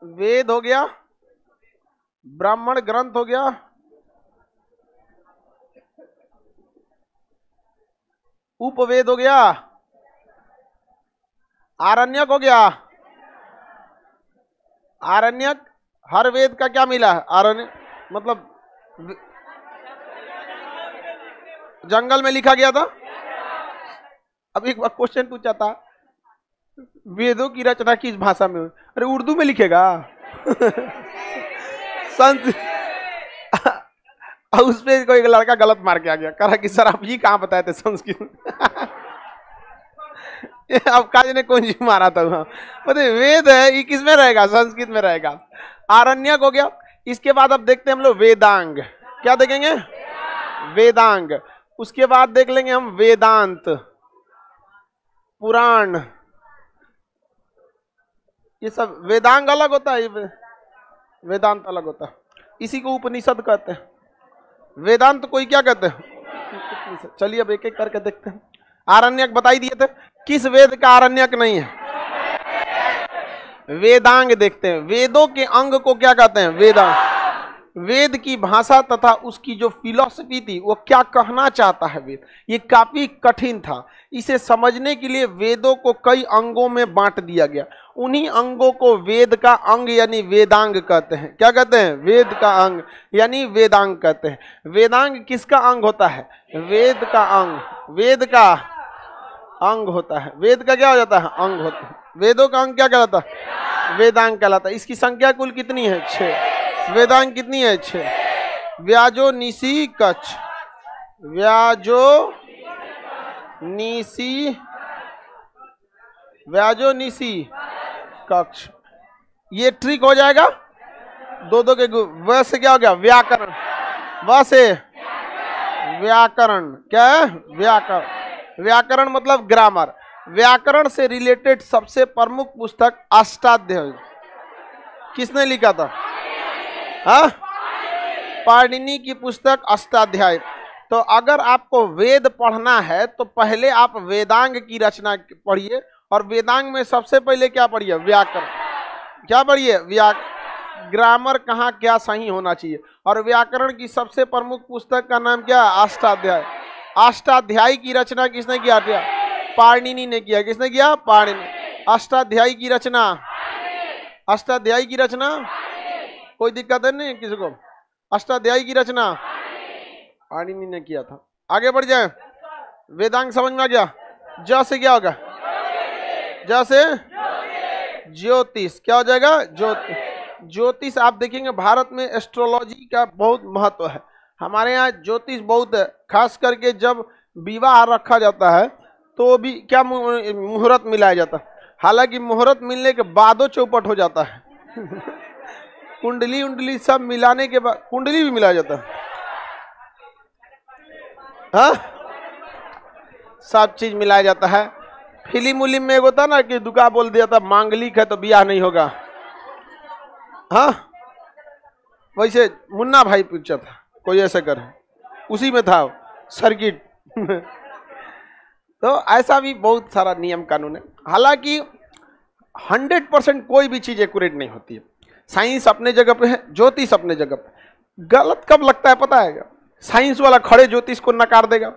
वेद हो गया, ब्राह्मण ग्रंथ हो गया, उपवेद हो गया, आरण्यक हो गया। आरण्यक, हर वेद का क्या मिला? आरण्य मतलब जंगल में लिखा गया था। अब एक बार क्वेश्चन पूछा था, वेदों की रचना किस भाषा में हुई? अरे उर्दू में लिखेगा। उस पे कोई लड़का गलत मार के आ गया, कहा कि सर आप ये कहाँ बताए थे संस्कृत में। अब काज ने कौन जी मारा था वहां? मतलब वेद है, ये किस में रहेगा? संस्कृत में रहेगा। आरण्यक हो गया। इसके बाद अब देखते हैं हम लोग वेदांग। क्या देखेंगे? वेदांग। उसके बाद देख लेंगे हम वेदांत, पुराण। ये सब वेदांग अलग होता है, ये वेदांत अलग होता है। इसी को उपनिषद कहते हैं। वेदांत कोई क्या कहते हैं? चलिए अब एक एक करके देखते हैं। आरण्यक बताई दिए थे, किस वेद का आरण्यक नहीं है? वेदांग देखते हैं। वेदों के अंग को क्या कहते हैं? वेदांग। वेद की भाषा तथा उसकी जो फिलॉसफी थी, वो क्या कहना चाहता है वेद, ये काफी कठिन था। इसे समझने के लिए वेदों को कई अंगों में बांट दिया गया। उन्हीं अंगों को वेद का अंग यानी वेदांग कहते हैं। क्या कहते हैं? वेद का अंग यानी वेदांग कहते हैं। वेदांग किसका अंग होता है? वेद का अंग। वेद का अंग होता है। वेद का क्या हो जाता है? अंग होता है। वेदों का अंग क्या कहलाता है? वेदांग कहलाता है। इसकी संख्या कुल कितनी है? 6। वेदांग कितनी है? 6। व्याजो निसी कच्छ, व्याजो निसी, व्याजो निसी कक्ष। ये ट्रिक हो जाएगा। दो दो के व से क्या हो गया? व्याकरण। व से व्याकरण। क्या है? व्याकरण। व्याकरण मतलब ग्रामर। व्याकरण से रिलेटेड सबसे प्रमुख पुस्तक अष्टाध्यायी किसने लिखा था? हाँ, पाणिनि की पुस्तक अष्टाध्यायी। तो अगर आपको वेद पढ़ना है तो पहले आप वेदांग की रचना पढ़िए, और वेदांग में सबसे पहले क्या पढ़िए? व्याकरण। क्या पढ़िए? ग्रामर कहाँ क्या सही होना चाहिए। और व्याकरण की सबसे प्रमुख पुस्तक का नाम क्या? अष्टाध्यायी। अष्टाध्यायी की रचना किसने किया? पाणिनि ने किया। किसने किया? पाणिनि। अष्टाध्यायी की रचना, अष्टाध्यायी की रचना कोई दिक्कत है नहीं किसी को? अष्टाध्यायी की रचना पाणिनि ने किया था। आगे बढ़ जाए। वेदांग समझ में आ गया? ज से क्या होगा? ज से ज्योतिष। क्या हो जाएगा? ज्योतिष। ज्योतिष आप देखेंगे भारत में एस्ट्रोलॉजी का बहुत महत्व है। हमारे यहाँ ज्योतिष बहुत है, खास करके जब विवाह रखा जाता है तो भी क्या मुहूर्त मिलाया जाता है। हालांकि मुहूर्त मिलने के बाद चौपट हो जाता है। कुंडली उंडली सब मिलाने के बाद कुंडली भी मिलाया जाता है। हाँ, सब चीज मिलाया जाता है। फिल्म उलिम में एक होता ना कि दुका बोल दिया था मांगलिक है तो ब्याह नहीं होगा। हाँ, वैसे मुन्ना भाई पिक्चर था, कोई ऐसा कर, उसी में था सर्किट। तो ऐसा भी बहुत सारा नियम कानून है। हालांकि 100% कोई भी चीज एक्यूरेट नहीं होती है। साइंस अपने जगह पे है, ज्योतिष अपने जगह पे। गलत कब लगता है पता है? साइंस वाला खड़े ज्योतिष को नकार देगा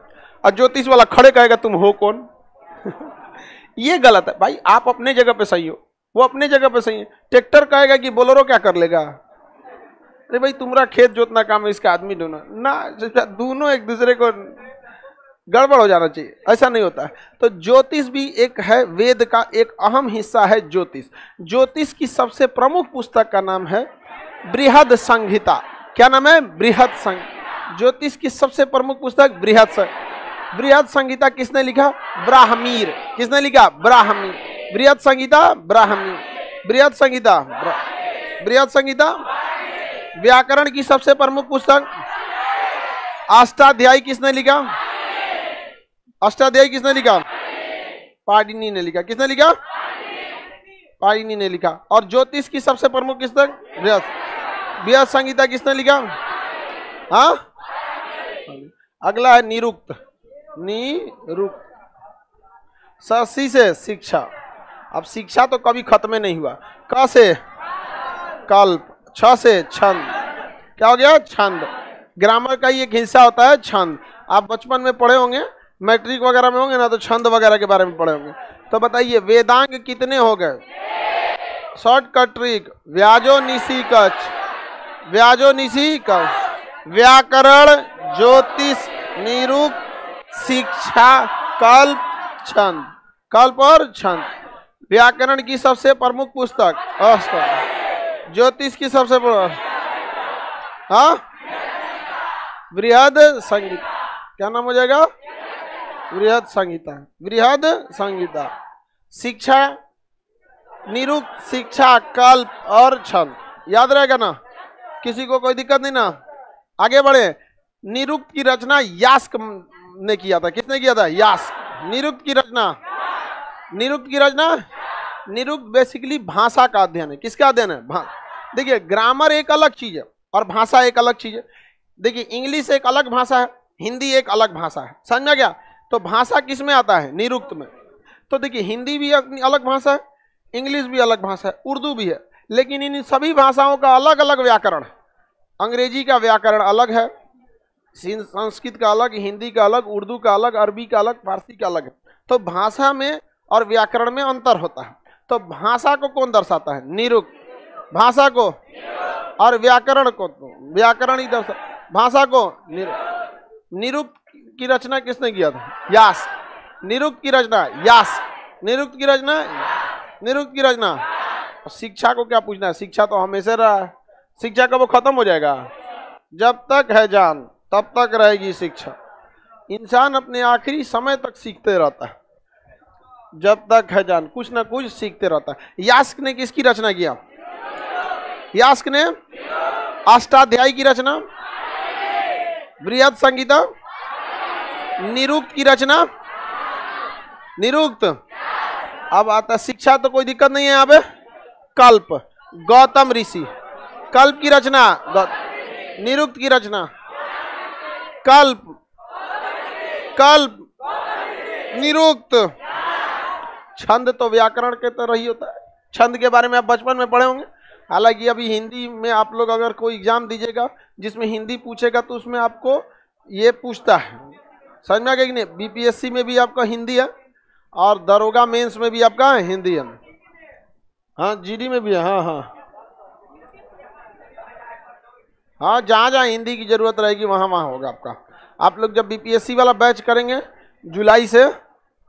और ज्योतिष वाला खड़े कहेगा तुम हो कौन। ये गलत है भाई। आप अपने जगह पे सही हो, वो अपने जगह पे सही है। ट्रैक्टर कहेगा कि बोलेरो क्या कर लेगा? अरे भाई तुम्हारा खेत जोतना काम है, इसका आदमी ढूंढना ना। दोनों एक दूसरे को गड़बड़ हो जाना चाहिए, ऐसा नहीं होता है। तो ज्योतिष भी एक है, वेद का एक अहम हिस्सा है ज्योतिष। ज्योतिष की सबसे प्रमुख पुस्तक का नाम है बृहद संहिता। क्या नाम है? बृहद संहिता। ज्योतिष की सबसे प्रमुख पुस्तक बृहद संहिता। बृहद संहिता किसने लिखा? ब्राह्मीर। किसने लिखा? ब्राह्मीर। बृहद संहिता ब्राह्मीर। बृहद संहिता, बृहद संहिता। व्याकरण की सबसे प्रमुख पुस्तक अष्टाध्यायी किसने लिखा? अष्टाध्यायी किसने लिखा? पाणिनि ने लिखा। किसने लिखा? पाणिनि ने लिखा। और ज्योतिष की सबसे प्रमुख पुस्तक बृहद। बृहद संहिता किसने लिखा? हाँ, अगला है निरुक्त। निरुक्त। सी से शिक्षा। अब शिक्षा तो कभी खत्म नहीं हुआ। क से कल्प, छ से छंद, क्या हो गया छंद। ग्रामर का ये एक हिस्सा होता है छंद। आप बचपन में पढ़े होंगे, मैट्रिक वगैरह में होंगे ना, तो छंद वगैरह के बारे में पढ़े होंगे। तो बताइए वेदांग कितने हो गए? शॉर्टकट ट्रिक, व्याजो निशी कच, व्याजो निशी कच, व्याकरण, ज्योतिष, निरुक्त, शिक्षा, कल्प, छंद। कल्प और छंद। व्याकरण की सबसे प्रमुख पुस्तक अष्ट, ज्योतिष की सबसे बृहद संगीता, क्या नाम हो जाएगा? बृहद संगीता, बृहद संगीता। शिक्षा, निरुक्त, शिक्षा, कल्प और छंद, याद रहेगा ना? किसी को कोई दिक्कत नहीं ना? आगे बढ़े। निरुक्त की रचना यास्क ने किया था। किसने किया था? यास्क। निरुक्त की रचना, निरुक्त की रचना, निरुक्त बेसिकली भाषा का अध्ययन है। किसका अध्ययन है? देखिए ग्रामर एक अलग चीज है और भाषा एक अलग चीज है। देखिए इंग्लिश एक अलग भाषा है, हिंदी एक अलग भाषा है, समझा गया? तो भाषा किस में आता है? निरुक्त में। तो देखिए हिंदी भी अपनी अलग भाषा है, इंग्लिश भी अलग भाषा है, उर्दू भी है, लेकिन इन सभी भाषाओं का अलग अलग व्याकरण है। अंग्रेजी का व्याकरण अलग है, संस्कृत का अलग, हिंदी का अलग, उर्दू का अलग, अरबी का अलग, फारसी का अलग है। तो भाषा में और व्याकरण में अंतर होता है। तो भाषा को कौन दर्शाता है? निरुक्त। भाषा को और व्याकरण को, व्याकरण ही दर्शा, भाषा को निरुक्त की रचना किसने किया था? यास। निरुक्त की रचना यास, निरुक्त की रचना, निरुक्त की रचना। शिक्षा को क्या पूछना है? शिक्षा तो हमेशा रहा है। शिक्षा कब खत्म हो जाएगा? जब तक है जान तब तक रहेगी शिक्षा। इंसान अपने आखिरी समय तक सीखते रहता है, जब तक है जान कुछ ना कुछ सीखते रहता है। यास्क ने किसकी रचना किया? यास्क ने अष्टाध्यायी की रचना, बृहद संगीता, निरुक्त की रचना, निरुक्त। अब आता शिक्षा, तो कोई दिक्कत नहीं है। अब कल्प, गौतम ऋषि, कल्प की रचना, निरुक्त की रचना, कल्प, कल्प, निरुक्त। छंद तो व्याकरण के तरह ही होता है। छंद के बारे में आप बचपन में पढ़े होंगे। हालांकि अभी हिंदी में आप लोग अगर कोई एग्जाम दीजिएगा जिसमें हिंदी पूछेगा तो उसमें आपको ये पूछता है, समझ में आ गया कि नहीं? बीपीएससी में भी आपका हिंदी है और दरोगा मेंस में भी आपका हिंदी है। हाँ जीडी में भी है। हाँ हाँ हाँ, जहाँ जहाँ हिंदी की जरूरत रहेगी वहाँ वहाँ होगा आपका। आप लोग जब बीपीएससी वाला बैच करेंगे जुलाई से,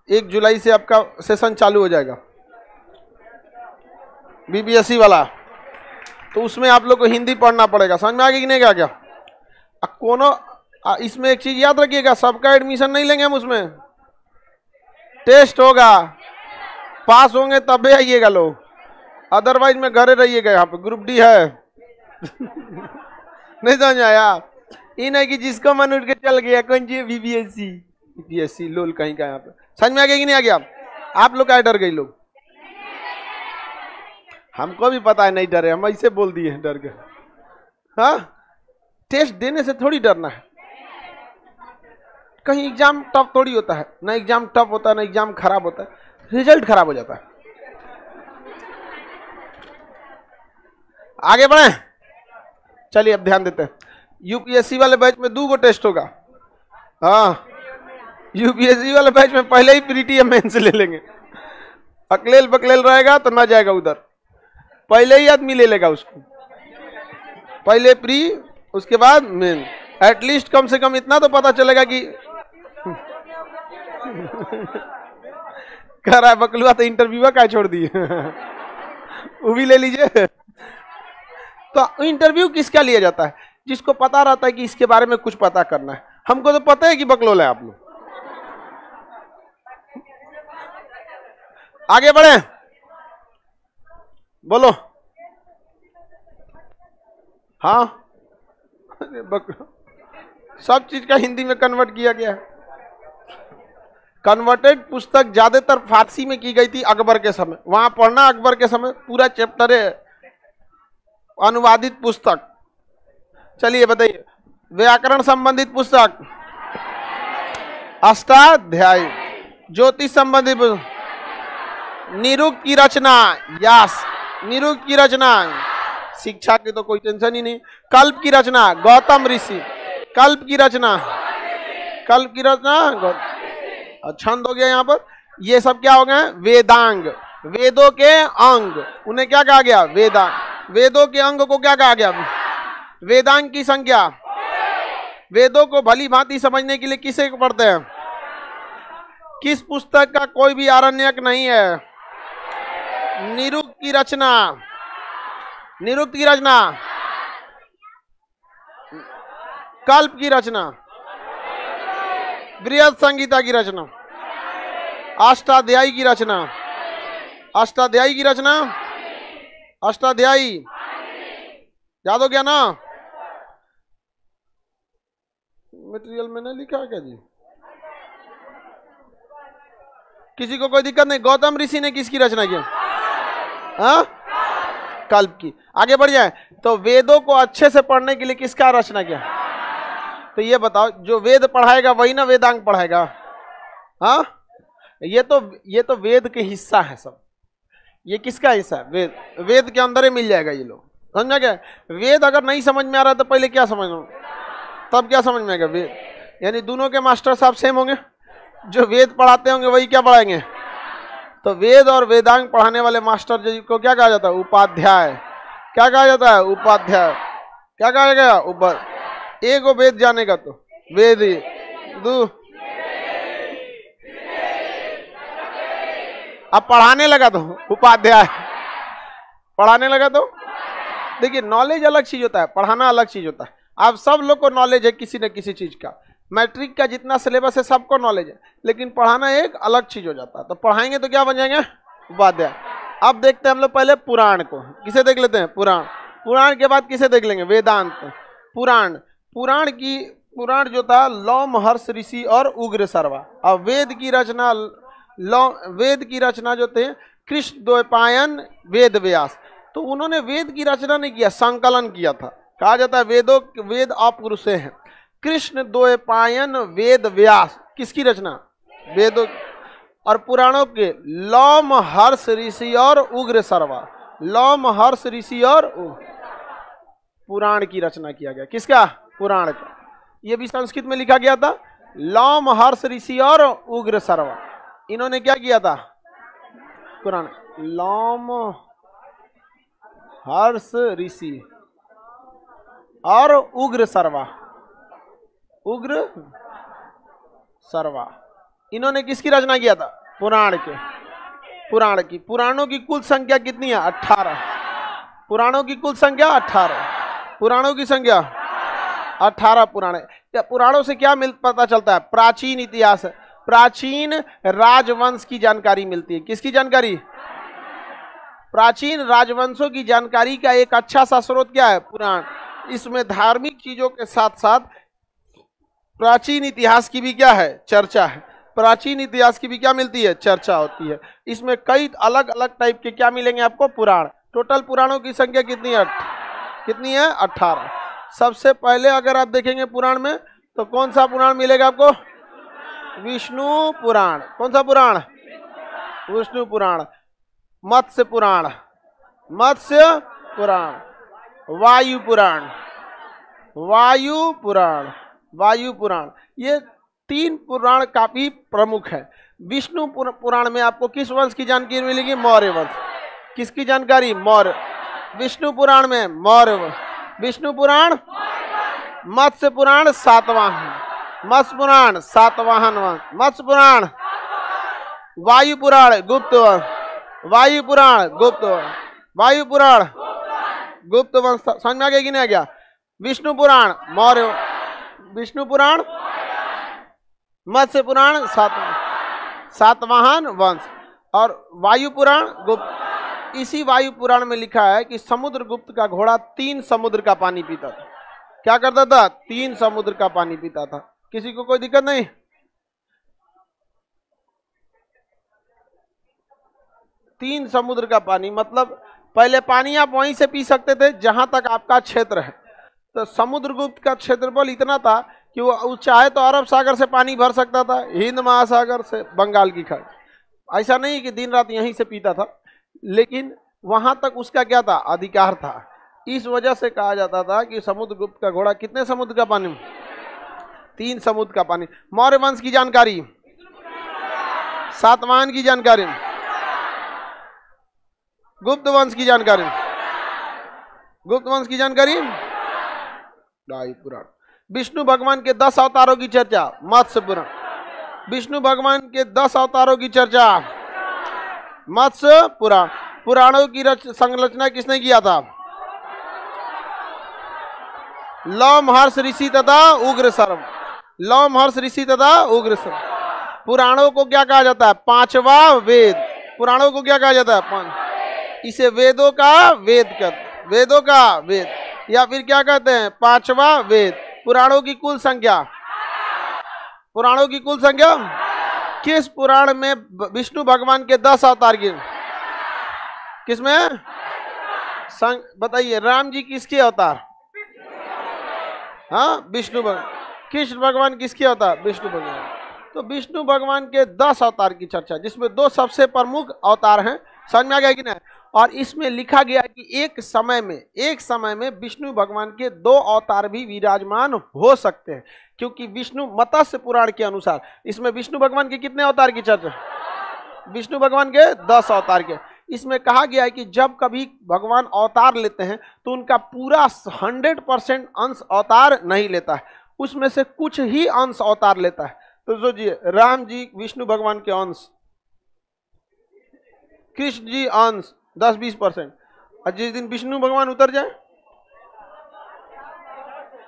1 जुलाई से आपका सेशन चालू हो जाएगा बीपीएससी वाला, तो उसमें आप लोग को हिंदी पढ़ना पड़ेगा। समझ में आ गया कि नहीं? क्या कोनो इसमें एक चीज याद रखिएगा, सबका एडमिशन नहीं लेंगे हम, उसमें टेस्ट होगा, पास होंगे तबे आइएगा लोग, अदरवाइज में घरे रहिएगा। यहाँ पे ग्रुप डी है नहीं समझ आया? ये नहीं कि जिसको मन उठ के चल गया कौन जी बीपीएससी, बीपीएससी लोल कहीं का। यहाँ पे समझ में आ गया कि नहीं आ गया? आप लोग क्या डर गए लोग? हमको भी पता है नहीं डरे, हम ऐसे बोल दिए हैं डर गए। हाँ, टेस्ट देने से थोड़ी डरना है। कहीं एग्जाम टफ थोड़ी होता है, ना एग्जाम टफ होता है ना एग्जाम खराब होता है, रिजल्ट खराब हो जाता है। आगे बढ़े, चलिए अब ध्यान देते हैं। यूपीएससी वाले बैच में 2 गो टेस्ट होगा। हाँ, यूपीएससी वाले बैच में पहले ही प्रीटी मेंस ले लेंगे। अकलेल बकलेल रहेगा तो ना जाएगा उधर, पहले ही आदमी ले लेगा उसको, पहले प्री उसके बाद मेन। एटलीस्ट कम से कम इतना तो पता चलेगा कि कह रहा है बकलुआ तो इंटरव्यू का छोड़ दिए वो भी ले लीजिए। तो इंटरव्यू किसका लिया जाता है? जिसको पता रहता है कि इसके बारे में कुछ पता करना है। हमको तो पता है कि बकलोल है आप लोग। आगे बढ़े, बोलो। हाँ, सब चीज का हिंदी में कन्वर्ट किया गया है। कन्वर्टेड पुस्तक ज्यादातर फारसी में की गई थी अकबर के समय, वहां पढ़ना अकबर के समय पूरा चैप्टर है अनुवादित पुस्तक। चलिए बताइए, व्याकरण संबंधित पुस्तक अष्टाध्यायी, ज्योतिष संबंधित निरुक्त की रचना यास, निरुक्त की रचना शिक्षा की तो कोई टेंशन ही नहीं। कल्प की रचना गौतम ऋषि, कल्प की रचना, कल्प की रचना छंद हो गया यहाँ पर। ये सब क्या हो गए? वेदांग, वेदों के अंग, उन्हें क्या कहा गया? वेदांग। वेदों के अंग को क्या कहा गया? वेदांग की संख्या। वेदों को भली भांति समझने के लिए किसे पढ़ते हैं? किस पुस्तक का कोई भी आरण्यक नहीं है? निरुक्त की रचना, निरुक्त की रचना, कल्प की रचना, बृहद संहिता की रचना, अष्टाध्यायी की रचना, अष्टाध्यायी की रचना, अष्टाध्यायी याद हो गया ना? मटेरियल में नहीं लिखा है क्या जी? किसी को कोई दिक्कत नहीं? गौतम ऋषि ने किसकी रचना की? हाँ, कल्प की। आगे बढ़ जाए तो वेदों को अच्छे से पढ़ने के लिए किसका रचना किया? तो ये बताओ, जो वेद पढ़ाएगा वही ना वेदांग पढ़ाएगा? हाँ, ये तो वेद के हिस्सा है सब। ये किसका हिस्सा है? वेद। वेद के अंदर ही मिल जाएगा ये लोग, समझा क्या? वेद अगर नहीं समझ में आ रहा तो पहले क्या समझना, तब क्या समझ में आएगा? वेद। यानी दोनों के मास्टर साहब सेम होंगे, जो वेद पढ़ाते होंगे वही क्या पढ़ाएंगे? तो वेद और वेदांग पढ़ाने वाले मास्टर जी को क्या कहा जाता है? उपाध्याय। क्या कहा जाता है? उपाध्याय। क्या कहा गया? एक को वेद जानेगा तो वेद, दो अब पढ़ाने लगा तो उपाध्याय, पढ़ाने लगा तो देखिए, नॉलेज अलग चीज होता है, पढ़ाना अलग चीज होता है। आप सब लोग को नॉलेज है किसी न किसी चीज का, मैट्रिक का जितना सिलेबस है सबको नॉलेज है, लेकिन पढ़ाना एक अलग चीज हो जाता है। तो पढ़ाएंगे तो क्या बन जाएंगे? उपाध्याय। अब देखते हैं हम लोग पहले पुराण को, किसे देख लेते हैं? पुराण। पुराण के बाद किसे देख लेंगे? वेदांत। पुराण, पुराण जो था लोमहर्ष ऋषि और उग्र सर्वा। अब वेद की रचना, वेद की रचना जो थे कृष्ण द्वैपायन वेद व्यास। तो उन्होंने वेद की रचना नहीं किया, संकलन किया था। कहा जाता है वेद अपरुषे हैं। कृष्ण द्वैपायन वेद व्यास किसकी रचना? वेदों। और पुराणों के लोमहर्ष ऋषि और उग्र सर्वा, लोमहर्ष ऋषि और पुराण की रचना किया गया। किसका? पुराण का। ये भी संस्कृत में लिखा गया था, लोमहर्ष ऋषि और उग्र सर्वा। इन्होंने क्या किया था? पुराण। लोमहर्ष ऋषि और उग्र सर्वा, उग्र सर्वा, इन्होंने किसकी रचना किया था? पुराण के। पुराण की। पुराणों की कुल संख्या कितनी है? 18। पुराणों की कुल संख्या 18। पुराणों की संख्या 18 पुराण। पुराणों से क्या पता चलता है? प्राचीन इतिहास, प्राचीन राजवंश की जानकारी मिलती है। किसकी जानकारी? प्राचीन राजवंशों की जानकारी का एक अच्छा सा स्रोत क्या है? पुराण। इसमें धार्मिक चीजों के साथ साथ प्राचीन इतिहास की भी क्या है? चर्चा है। प्राचीन इतिहास की भी क्या मिलती है? चर्चा होती है। इसमें कई अलग अलग टाइप के क्या मिलेंगे आपको? पुराण। टोटल पुराणों की संख्या कितनी है? कितनी है? 18। सबसे पहले अगर आप देखेंगे पुराण में तो कौन सा पुराण मिलेगा आपको? विष्णु पुराण। कौन सा पुराण? विष्णु पुराण। मत्स्य पुराण, मत्स्य पुराण। वायु पुराण, वायु पुराण, वायु पुराण। ये 3 पुराण काफी प्रमुख है। विष्णु पुराण में आपको किस वंश की जानकारी मिलेगी? मौर्य वंश। किसकी जानकारी? मौर्य। विष्णु पुराण में मौर्य वंश। विष्णु पुराण। मत्स्य पुराण सातवाहन, मत्स्य पुराण सातवाहन वंश। मत्स्य पुराण। वायु पुराण गुप्त वंश, वायु पुराण गुप्त वंश, वायु पुराण गुप्त वंश। समझ में आ गया कि नहीं आ गया? विष्णु पुराण मौर्य, विष्णु पुराण, मत्स्य पुराण सातवाहन वंश, और वायु पुराण गुप्त। इसी वायु पुराण में लिखा है कि समुद्रगुप्त का घोड़ा 3 समुद्र का पानी पीता था। क्या करता था? 3 समुद्र का पानी पीता था। किसी को कोई दिक्कत नहीं? 3 समुद्र का पानी मतलब पहले पानी आप वहीं से पी सकते थे जहां तक आपका क्षेत्र है। तो समुद्रगुप्त का क्षेत्रफल इतना था कि वो चाहे तो अरब सागर से पानी भर सकता था, हिंद महासागर से, बंगाल की खाड़ी। ऐसा नहीं कि दिन रात यहीं से पीता था, लेकिन वहां तक उसका क्या था? अधिकार था। इस वजह से कहा जाता था कि समुद्रगुप्त का घोड़ा कितने समुद्र का पानी, 3 समुद्र का पानी। मौर्य वंश की जानकारी, सातवाहन की जानकारी, गुप्त वंश की जानकारी, गुप्त वंश की जानकारी, पुराण। विष्णु भगवान के 10 अवतारों की चर्चा, मत्स्य पुराण। विष्णु भगवान के 10 अवतारों की चर्चा, मत्स्य पुराण। पुराणों की संरचना किसने किया था? लव महर्षि ऋषि तथा उग्रसर्व। लव महर्षि ऋषि तथा उग्रसर्व। पुराणों को क्या कहा जाता है? 5वां वेद। पुराणों को क्या कहा जाता है? इसे वेदों का वेद कहते, वेदों का वेद, या फिर क्या कहते हैं? 5वां वेद। पुराणों की कुल संख्या, पुराणों की कुल संख्या। किस पुराण में विष्णु भगवान के 10 अवतार की, किसमें? बताइए, राम जी किसके अवतार? हाँ, विष्णु भगवान। कृष्ण भगवान किसके अवतार? विष्णु भगवान। तो विष्णु भगवान के 10 अवतार की चर्चा, जिसमें 2 सबसे प्रमुख अवतार हैं। समझ में आ गया कि नहीं? और इसमें लिखा गया कि एक समय में विष्णु भगवान के 2 अवतार भी विराजमान हो सकते हैं, क्योंकि विष्णु मत्स्य पुराण के अनुसार इसमें विष्णु भगवान के कितने अवतार की चर्चा? विष्णु भगवान के 10 अवतार के। इसमें कहा गया है कि जब कभी भगवान अवतार लेते हैं तो उनका पूरा 100% अंश अवतार नहीं लेता है, उसमें से कुछ ही अंश अवतार लेता है। तो सोचिए, राम जी विष्णु भगवान के अंश, कृष्ण जी अंश 10-20%, और जिस दिन विष्णु भगवान उतर जाए,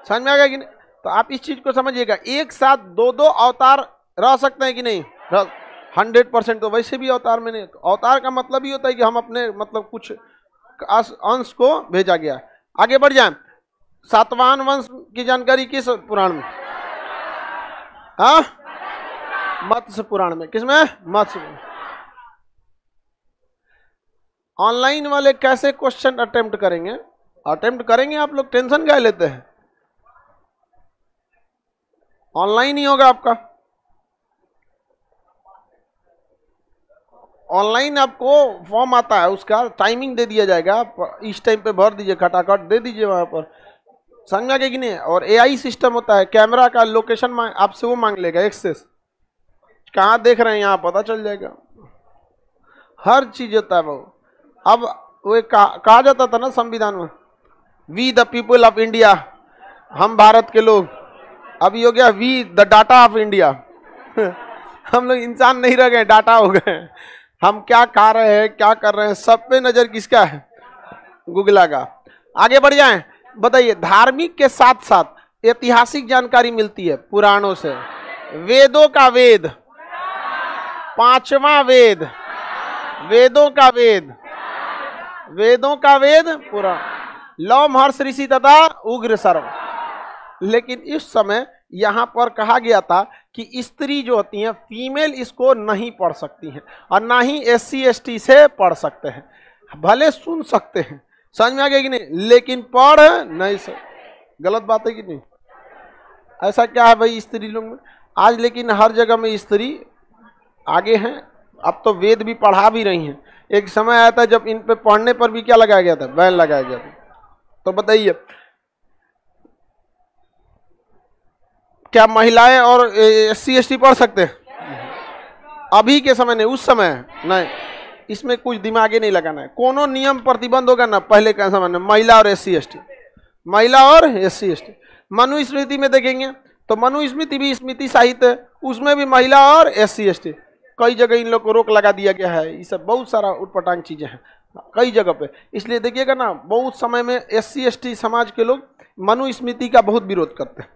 समझ में आ गया कि नहीं? तो आप इस चीज को समझिएगा, एक साथ 2-2 अवतार रह सकते हैं कि नहीं? 100% तो वैसे भी अवतार में नहीं। अवतार का मतलब ही होता है कि हम अपने मतलब कुछ अंश को भेजा गया है। आगे बढ़ जाए, सातवाहन वंश की जानकारी किस पुराण में? हाँ, मत्स्य पुराण में। किसमें? मत्स्य। ऑनलाइन वाले कैसे क्वेश्चन अटेम्प्ट करेंगे? अटेम्प्ट करेंगे आप लोग, टेंशन क्या लेते हैं? ऑनलाइन ही होगा आपका। ऑनलाइन आपको फॉर्म आता है, उसका टाइमिंग दे दिया जाएगा, इस टाइम पे भर दीजिए, खटाखट दे दीजिए वहां पर। समझ कि नहीं? और एआई सिस्टम होता है, कैमरा का लोकेशन आपसे वो मांग लेगा, एक्सेस कहाँ देख रहे हैं यहाँ पता चल जाएगा, हर चीज होता है वो। अब वो कहा जाता था ना संविधान में, we the people of India, हम भारत के लोग। अभी हो गया we the data of India. हम लोग इंसान नहीं रह गए, डाटा हो गए। हम क्या खा रहे हैं, क्या कर रहे हैं, सब पे नजर किसका है? गूगल का। आगे बढ़ जाएं, बताइए, धार्मिक के साथ साथ ऐतिहासिक जानकारी मिलती है पुराणों से। वेदों का वेद, 5वां वेद, वेदों का वेद, वेदों का वेद पुराण, लव महर्षि ऋषि तथा उग्रसर्व। लेकिन इस समय यहां पर कहा गया था कि स्त्री जो होती हैं, फीमेल, इसको नहीं पढ़ सकती हैं, और ना ही SC ST से पढ़ सकते हैं। भले सुन सकते हैं, समझ में आ गया कि नहीं, लेकिन पढ़ नहीं सकते। गलत बात है कि नहीं? ऐसा क्या है भाई स्त्री लोग में आज? लेकिन हर जगह में स्त्री आगे हैं। अब तो वेद भी पढ़ा भी रही हैं। एक समय आया था जब इन पे पढ़ने पर भी क्या लगाया गया था? बैन लगाया गया था। तो बताइए, क्या महिलाएं और SC ST पढ़ सकते हैं? अभी के समय नहीं, उस समय नहीं। इसमें कुछ दिमाग ही नहीं लगाना है। कोनो नियम प्रतिबंध होगा ना, पहले का समय में महिला और SC ST, महिला और SC ST। मनुस्मृति में देखेंगे तो मनुस्मृति भी स्मृति साहित्य है, उसमें भी महिला और SC ST। कई जगह इन लोग को रोक लगा दिया गया है। ये सब बहुत सारा उटपटांग चीजें हैं कई जगह पे। इसलिए देखिएगा ना, बहुत समय में SC ST समाज के लोग मनुस्मृति का बहुत विरोध करते हैं।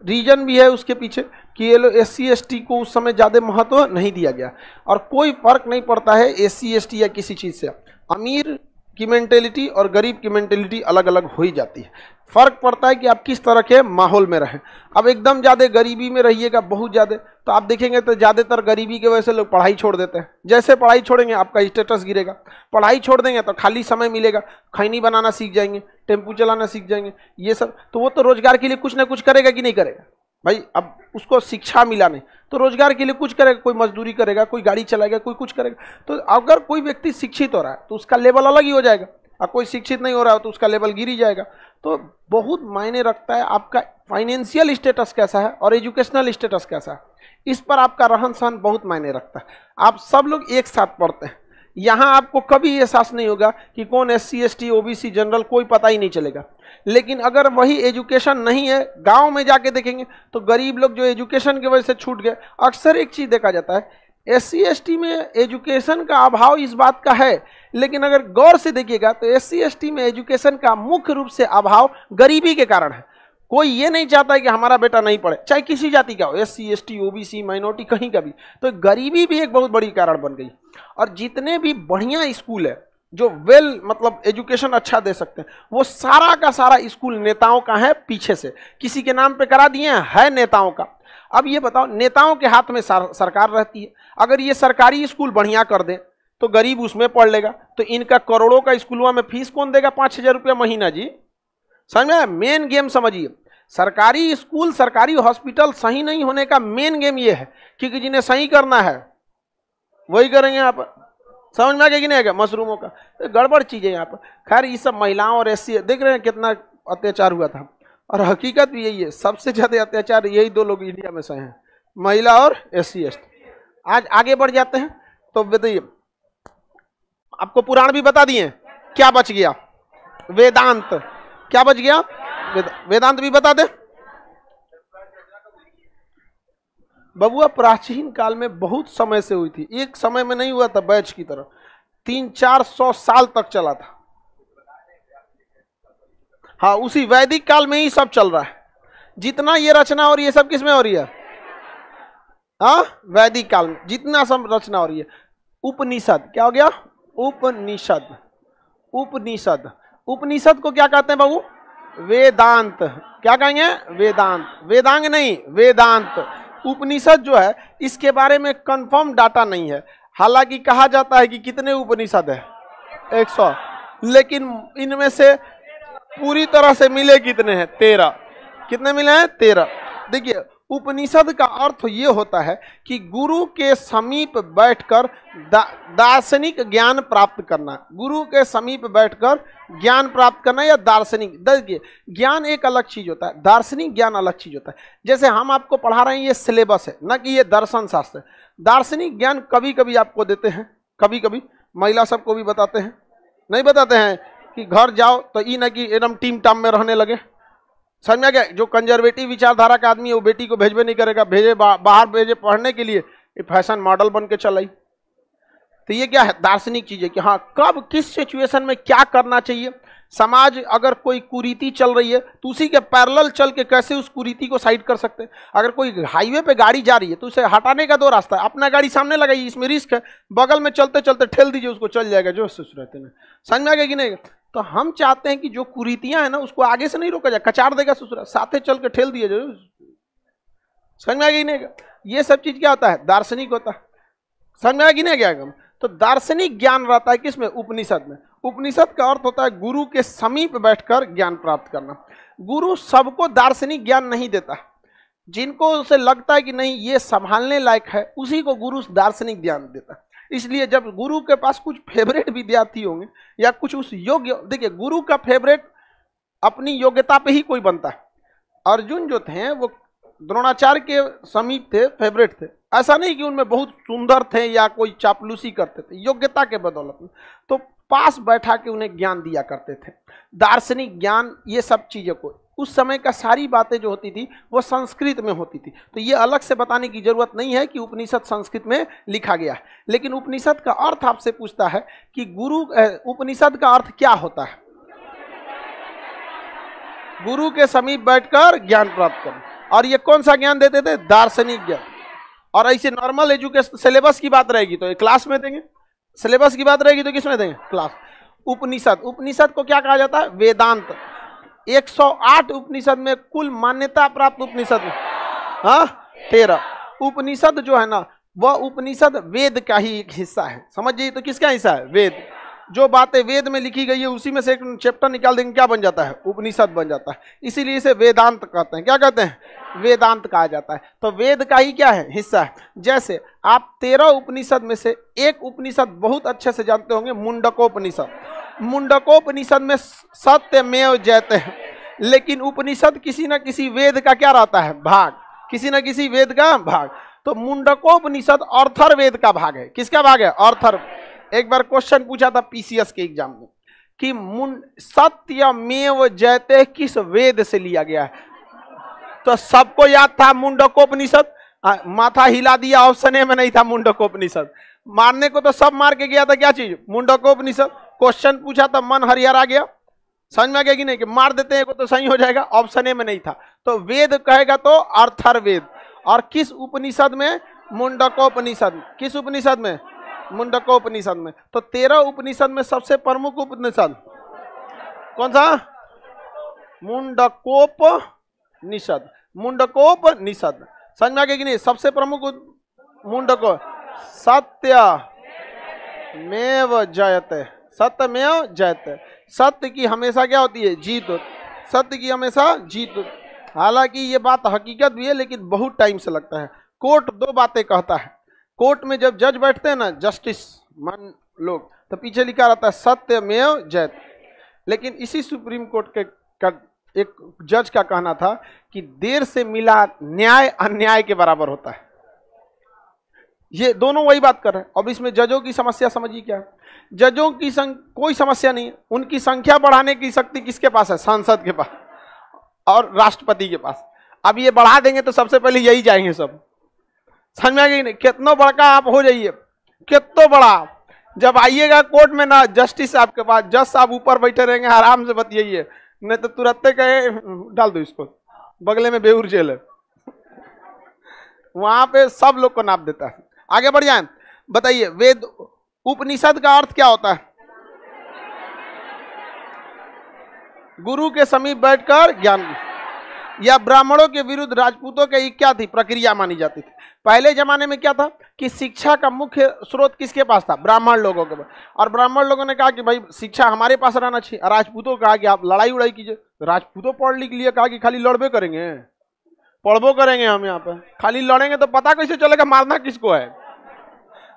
रीजन भी है उसके पीछे कि ये लोग SC ST को उस समय ज़्यादा महत्व नहीं दिया गया, और कोई फर्क नहीं पड़ता है SC ST या किसी चीज़ से। अमीर की मेंटेलिटी और गरीब की मेंटेलिटी अलग अलग हो ही जाती है। फर्क पड़ता है कि आप किस तरह के माहौल में रहें। अब एकदम ज़्यादा गरीबी में रहिएगा, बहुत ज़्यादा, तो आप देखेंगे तो ज़्यादातर गरीबी की वजह से लोग पढ़ाई छोड़ देते हैं। जैसे पढ़ाई छोड़ेंगे आपका स्टेटस गिरेगा, पढ़ाई छोड़ देंगे तो खाली समय मिलेगा, खैनी बनाना सीख जाएंगे, टेम्पू चलाना सीख जाएंगे, ये सब। तो वो तो रोजगार के लिए कुछ ना कुछ करेगा कि नहीं करेगा भाई? अब उसको शिक्षा मिला नहीं तो रोजगार के लिए कुछ करेगा, कोई मजदूरी करेगा, कोई गाड़ी चलाएगा, कोई कुछ करेगा। तो अगर कोई व्यक्ति शिक्षित हो रहा है तो उसका लेवल अलग ही हो जाएगा। और कोई शिक्षित नहीं हो रहा हो तो उसका लेवल गिर ही जाएगा। तो बहुत मायने रखता है आपका फाइनेंशियल स्टेटस कैसा है और एजुकेशनल स्टेटस कैसा है, इस पर आपका रहन सहन बहुत मायने रखता है। आप सब लोग एक साथ पढ़ते हैं, यहाँ आपको कभी एहसास नहीं होगा कि कौन SC ST OBC जनरल, कोई पता ही नहीं चलेगा। लेकिन अगर वही एजुकेशन नहीं है, गांव में जाके देखेंगे तो गरीब लोग जो एजुकेशन की वजह से छूट गए, अक्सर एक चीज देखा जाता है SC ST में एजुकेशन का अभाव इस बात का है, लेकिन अगर गौर से देखिएगा तो SC ST में एजुकेशन का मुख्य रूप से अभाव गरीबी के कारण है। कोई ये नहीं चाहता है कि हमारा बेटा नहीं पढ़े, चाहे किसी जाति का हो, SC ST OBC माइनॉरिटी कहीं का भी, तो गरीबी भी एक बहुत बड़ी कारण बन गई। और जितने भी बढ़िया स्कूल है जो मतलब एजुकेशन अच्छा दे सकते हैं, वो सारा का सारा स्कूल नेताओं का है, पीछे से किसी के नाम पे करा दिए है नेताओं का। अब ये बताओ, नेताओं के हाथ में सरकार रहती है, अगर ये सरकारी स्कूल बढ़िया कर दे तो गरीब उसमें पढ़ लेगा, तो इनका करोड़ों का स्कूलों में फीस कौन देगा? 5,000 रुपया महीना जी। समझ में? मेन गेम समझिए, सरकारी स्कूल सरकारी हॉस्पिटल सही नहीं होने का मेन गेम ये है, क्योंकि जिन्हें सही करना है वही करेंगे यहाँ पर। समझ में आ गया कि नहीं आएगा? मशरूमों का तो गड़बड़ चीज है यहाँ पर। खैर ये सब महिलाओं और SC देख रहे हैं कितना अत्याचार हुआ था, और हकीकत भी यही है, सबसे ज्यादा अत्याचार यही दो लोग इंडिया में सहे हैं, महिला और SC ST। आज आगे बढ़ जाते हैं तो बताइए, आपको पुराण भी बता दिए, क्या बच गया? वेदांत। क्या बच गया? वेदांत भी बता दे बबुआ। प्राचीन काल में बहुत समय से हुई थी, एक समय में नहीं हुआ था बैच की तरह, 300-400 साल तक चला था। हाँ, उसी वैदिक काल में ही सब चल रहा है। जितना ये रचना और ये सब किसमें हो रही है? हाँ, वैदिक काल में जितना सब रचना हो रही है। उपनिषद क्या हो गया? उपनिषद। उपनिषद, उपनिषद को क्या कहते हैं बाबू? वेदांत। क्या कहेंगे? वेदांत। वेदांग नहीं, वेदांत। उपनिषद जो है इसके बारे में कंफर्म डाटा नहीं है, हालांकि कहा जाता है कि कितने उपनिषद है? 100, लेकिन इनमें से पूरी तरह से मिले कितने हैं? 13। कितने मिले हैं? 13। देखिए, उपनिषद का अर्थ ये होता है कि गुरु के समीप बैठकर दार्शनिक ज्ञान प्राप्त करना। गुरु के समीप बैठकर ज्ञान प्राप्त करना या दार्शनिक। देखिए, ज्ञान एक अलग चीज होता है, दार्शनिक ज्ञान अलग चीज होता है। जैसे हम आपको पढ़ा रहे हैं, ये सिलेबस है, न कि ये दर्शन शास्त्र है। दार्शनिक ज्ञान कभी कभी आपको देते हैं, कभी कभी महिला सबको भी बताते हैं। नहीं बताते हैं कि घर जाओ तो ई न कि एकदम टीम टाम में रहने लगे। समझ में आ गया? जो कंजर्वेटिव विचारधारा का आदमी है वो बेटी को भेजबे नहीं करेगा, भेजे बाहर भेजे पढ़ने के लिए, ये फैशन मॉडल बन के चल आई। तो ये क्या है? दार्शनिक चीज है कि हाँ, कब किस सिचुएशन में क्या करना चाहिए। समाज अगर कोई कुरीति चल रही है तो उसी के पैरेलल चल के कैसे उस कुरीति को साइड कर सकते हैं। अगर कोई हाईवे पे गाड़ी जा रही है तो उसे हटाने का दो रास्ता है, अपना गाड़ी सामने लगाइए, इसमें रिस्क है, बगल में चलते चलते ठेल दीजिए, उसको चल जाएगा जो रहते हैं। समझ में आ गया कि नहीं? तो हम चाहते हैं कि जो कुरीतियां है ना उसको आगे से नहीं रोका जाए, कचाड़ देगा ससुरा, साथे चल के ठेल दिए जो। समझ में आ गया कि नहीं? ये सब चीज क्या होता है? दार्शनिक होता है। समझ में आ गया कि नहीं? क्या तो दार्शनिक ज्ञान रहता है किसमें? उपनिषद में। उपनिषद का अर्थ होता है गुरु के समीप बैठकर ज्ञान प्राप्त करना। गुरु सबको दार्शनिक ज्ञान नहीं देता, जिनको उसे लगता है कि नहीं ये संभालने लायक है, उसी को गुरु दार्शनिक ज्ञान देता है। इसलिए जब गुरु के पास कुछ फेवरेट विद्यार्थी होंगे या कुछ उस योग्य, देखिए गुरु का फेवरेट अपनी योग्यता पे ही कोई बनता है। अर्जुन जो थे वो द्रोणाचार्य के समीप थे, फेवरेट थे। ऐसा नहीं कि उनमें बहुत सुंदर थे या कोई चापलूसी करते थे, योग्यता के बदौलत में तो पास बैठा के उन्हें ज्ञान दिया करते थे, दार्शनिक ज्ञान, ये सब चीजों को। उस समय का सारी बातें जो होती थी वो संस्कृत में होती थी, तो ये अलग से बताने की जरूरत नहीं है कि उपनिषद संस्कृत में लिखा गया है। लेकिन उपनिषद का अर्थ आपसे पूछता है कि गुरु, उपनिषद का अर्थ क्या होता है? गुरु के समीप बैठकर ज्ञान प्राप्त करना। और ये कौन सा ज्ञान देते थे? दार्शनिक ज्ञान। और ऐसे नॉर्मल एजुकेशन सिलेबस की बात रहेगी तो क्लास में देंगे, सिलेबस की बात रहेगी तो किस में देंगे? क्लास। उपनिषद, उपनिषद को क्या कहा जाता है? वेदांत। 108 उपनिषद में कुल मान्यता प्राप्त उपनिषद में 13 उपनिषद जो है ना, वह उपनिषद वेद का ही एक हिस्सा है। समझिए, तो किसका हिस्सा है? वेद। जो बातें वेद में लिखी गई है उसी में से एक चैप्टर निकाल देंगे, क्या बन जाता है? उपनिषद बन जाता है। इसीलिए इसे वेदांत कहते हैं। क्या कहते हैं? वेदांत कहा जाता है। तो वेद का ही क्या है? हिस्सा है। जैसे आप 13 उपनिषद में से एक उपनिषद बहुत अच्छे से जानते होंगे, मुंडकोपनिषद। मुंडकोपनिषद में सत्यमेव जयते है, लेकिन उपनिषद किसी न किसी वेद का क्या रहता है, भाग, किसी न किसी वेद का भाग। तो मुंडकोपनिषद अर्थर वेद का भाग है। किसका भाग है, अर्थर। एक बार क्वेश्चन पूछा था पीसीएस के एग्जाम में कि सत्यमेव जयते किस वेद से लिया गया है, तो सबको याद था मुंडकोपनिषद, माथा हिला दिया, ऑप्शन ए में नहीं था मुंडकोपनिषद। मारने को तो सब मार के गया था, क्या चीज, मुंडकोपनिषद। क्वेश्चन पूछा तो मन हरिहरा गया, समझ में आ गया कि नहीं, कि मार देते हैं को तो सही हो जाएगा, ऑप्शन ए में नहीं था। तो वेद कहेगा तो अर्थर वेद, और किस उपनिषद में, मुंडकोपनिषद। किस उपनिषद में, मुंडकोपनिषद में। तो 13 उपनिषद में सबसे प्रमुख उपनिषद कौन सा, मुंडकोपनिषद। मुंडकोपनिषद समझ में आ गया कि नहीं, सबसे प्रमुख मुंडको, सत्यमेव जयते, सत्यमेव जयते। सत्य की हमेशा क्या होती है, जीत होती, सत्य की हमेशा जीत होती। हालांकि ये बात हकीकत भी है, लेकिन बहुत टाइम से लगता है। कोर्ट 2 बातें कहता है। कोर्ट में जब जज बैठते हैं ना, जस्टिस मान लोग, तो पीछे लिखा रहता है सत्यमेव जयते। लेकिन इसी सुप्रीम कोर्ट के एक जज का कहना था कि देर से मिला न्याय अन्याय के बराबर होता है। ये दोनों वही बात कर रहे हैं। अब इसमें जजों की समस्या समझिए क्या है। जजों की कोई समस्या नहीं है, उनकी संख्या बढ़ाने की शक्ति किसके पास है, सांसद के पास और राष्ट्रपति के पास। अब ये बढ़ा देंगे तो सबसे पहले यही जाएंगे सब, समझ में आ गई नहीं। कितना बड़का आप हो जाइए, कितना बड़ा, जब आइएगा कोर्ट में ना जस्टिस साहब के पास, जज साहब ऊपर बैठे रहेंगे, आराम से बतियाइए, नहीं तो तुरंत कहे डाल दो इसको, बगले में बेऊर जेल है, वहां पे सब लोग को नाप देता है। आगे बढ़ जाए, बताइए वेद उपनिषद का अर्थ क्या होता है, गुरु के समीप बैठकर ज्ञान, या ब्राह्मणों के विरुद्ध राजपूतों की क्या थी, प्रक्रिया मानी जाती थी। पहले जमाने में क्या था कि शिक्षा का मुख्य स्रोत किसके पास था, ब्राह्मण लोगों के पास। और ब्राह्मण लोगों ने कहा कि भाई शिक्षा हमारे पास रहना चाहिए। राजपूतों कहा कि आप लड़ाई उड़ाई कीजिए। राजपूतों पढ़ लिख लिए, कहा कि खाली लड़बे करेंगे, पढ़बो करेंगे हम यहाँ पे, खाली लड़ेंगे तो पता कैसे चलेगा मारना किसको है,